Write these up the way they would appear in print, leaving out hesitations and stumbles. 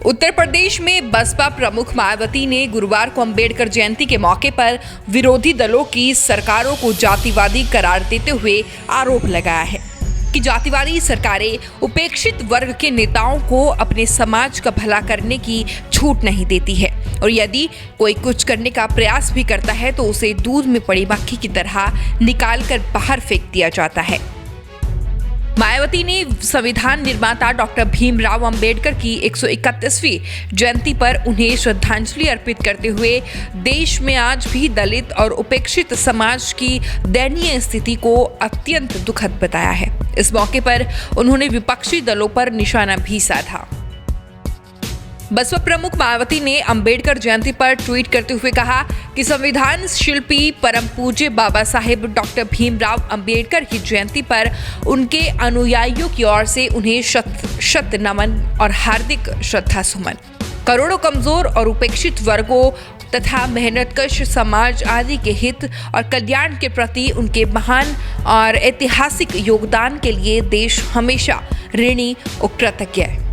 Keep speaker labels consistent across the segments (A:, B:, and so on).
A: उत्तर प्रदेश में बसपा प्रमुख मायावती ने गुरुवार को अंबेडकर जयंती के मौके पर विरोधी दलों की सरकारों को जातिवादी करार देते हुए आरोप लगाया है कि जातिवादी सरकारें उपेक्षित वर्ग के नेताओं को अपने समाज का भला करने की छूट नहीं देती है और यदि कोई कुछ करने का प्रयास भी करता है तो उसे दूध में पड़ी मक्खी की तरह निकालकर बाहर फेंक दिया जाता है। मायावती ने संविधान निर्माता डॉक्टर भीमराव अंबेडकर की 131वीं जयंती पर उन्हें श्रद्धांजलि अर्पित करते हुए देश में आज भी दलित और उपेक्षित समाज की दयनीय स्थिति को अत्यंत दुखद बताया है। इस मौके पर उन्होंने विपक्षी दलों पर निशाना भी साधा। बसपा प्रमुख मायावती ने अंबेडकर जयंती पर ट्वीट करते हुए कहा कि संविधान शिल्पी परम पूज्य बाबा साहेब डॉक्टर भीमराव अंबेडकर की जयंती पर उनके अनुयायियों की ओर से उन्हें शत शत नमन और हार्दिक श्रद्धा सुमन। करोड़ों कमजोर और उपेक्षित वर्गों तथा मेहनतकश समाज आदि के हित और कल्याण के प्रति उनके महान और ऐतिहासिक योगदान के लिए देश हमेशा ऋणी और कृतज्ञ है।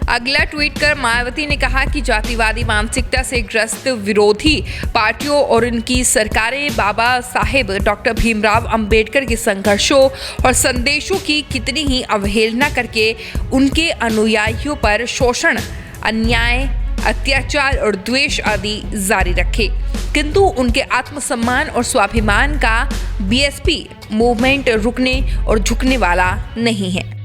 A: अगला ट्वीट कर मायावती ने कहा कि जातिवादी मानसिकता से ग्रस्त विरोधी पार्टियों और उनकी सरकारें बाबा साहेब डॉक्टर भीमराव अंबेडकर के संघर्षों और संदेशों की कितनी ही अवहेलना करके उनके अनुयायियों पर शोषण, अन्याय, अत्याचार और द्वेष आदि जारी रखे, किंतु उनके आत्मसम्मान और स्वाभिमान का बीएसपी मूवमेंट रुकने और झुकने वाला नहीं है।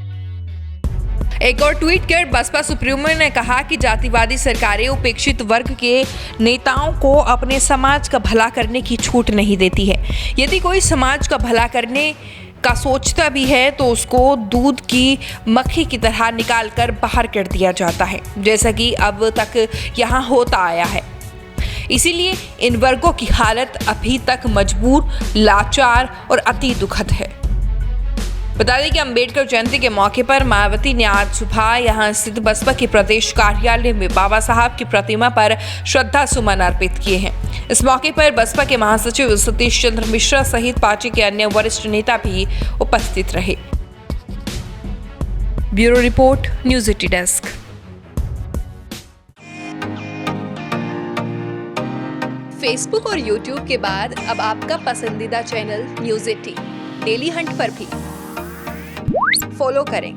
A: एक और ट्वीट कर बसपा सुप्रीमो ने कहा कि जातिवादी सरकारें उपेक्षित वर्ग के नेताओं को अपने समाज का भला करने की छूट नहीं देती है। यदि कोई समाज का भला करने का सोचता भी है तो उसको दूध की मक्खी की तरह निकालकर बाहर कर दिया जाता है, जैसा कि अब तक यहाँ होता आया है। इसीलिए इन वर्गों की हालत अभी तक मजबूर, लाचार और अति दुखद है। बता दें कि अंबेडकर जयंती के मौके पर मायावती ने आज सुबह यहां स्थित बसपा के प्रदेश कार्यालय में बाबा साहब की प्रतिमा पर श्रद्धा सुमन अर्पित किए हैं। इस मौके पर बसपा के महासचिव सतीश चंद्र मिश्रा सहित पार्टी के अन्य वरिष्ठ नेता भी उपस्थित रहे। Bureau report, news 80 desk.
B: Facebook और यूट्यूब के बाद अब आपका पसंदीदा चैनल न्यूज 80 डेली हंट पर भी फॉलो करें।